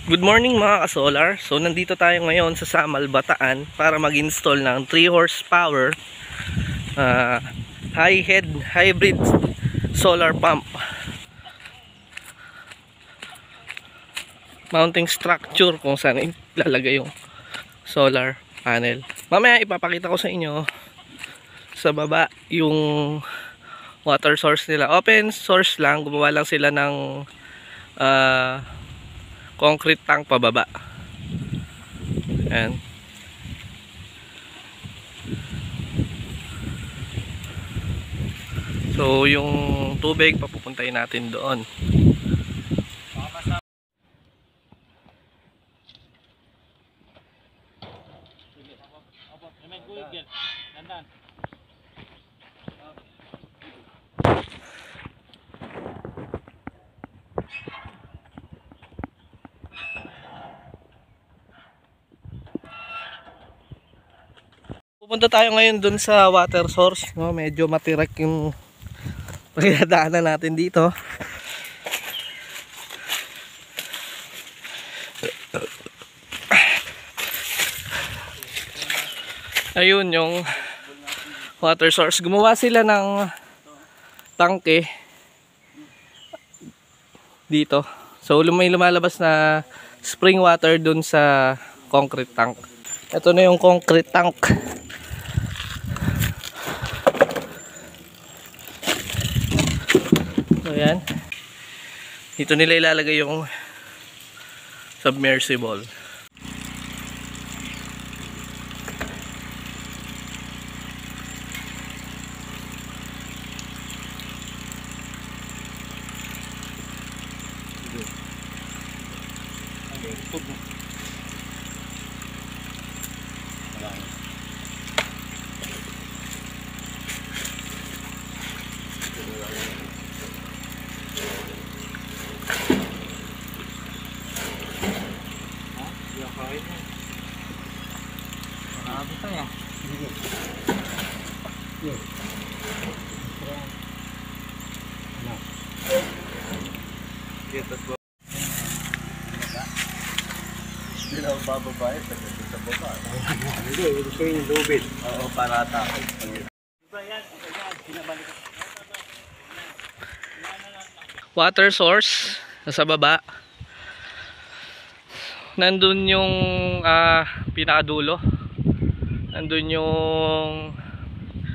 Good morning mga ka-solar. So nandito tayo ngayon sa Samal, Bataan para mag-install ng 3 horsepower high head hybrid solar pump mounting structure kung saan ilalagay yung solar panel. Mamaya ipapakita ko sa inyo sa baba yung water source nila. Open source lang, gumawa lang sila ng concrete tank pababa. Ayan. So yung tubig papupuntahin natin doon. Pupunta tayo ngayon dun sa water source, no? Medyo matirak yung pagdadaanan natin dito. Ayun yung water source. Gumawa sila ng tangke dito. So may lumalabas na spring water dun sa concrete tank. Ito na yung concrete tank. So yan. Dito nila ilalagay yung submersible. Hindi na bababa sa baba. Hindi, ito yung lubid. Oo, para takot. Water source nasa baba. Nandun yung pinakadulo. Nandun yung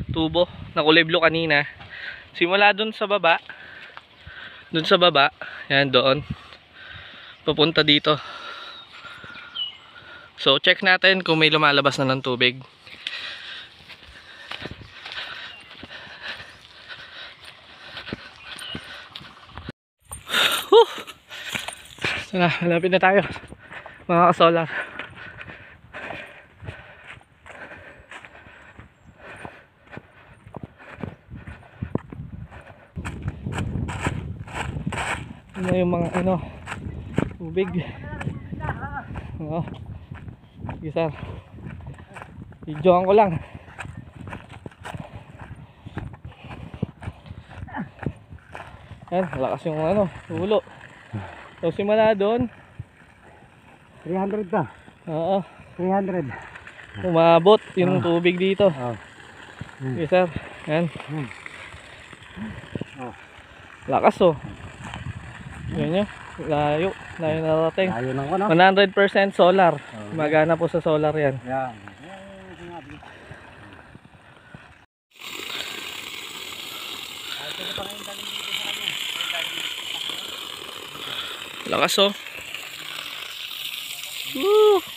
tubo na kulay blue kanina. Simula dun sa baba. Dun sa baba, yan doon. Papunta dito. So check natin kung may lumalabas na ng tubig. Tara, malapit na tayo mga ka-solar. Ano yung mga tubig. Oo. Sige sir, videoan ko lang. Yan, malakas yung ulo. So simula doon 300 na. Oo, 300. umabot yung tubig dito. Sige sir, yan. Lakas yan nyo, layo narating. Layo ng ano? 100% solar. Magana po sa solar yan. Yan. Lakas Woo!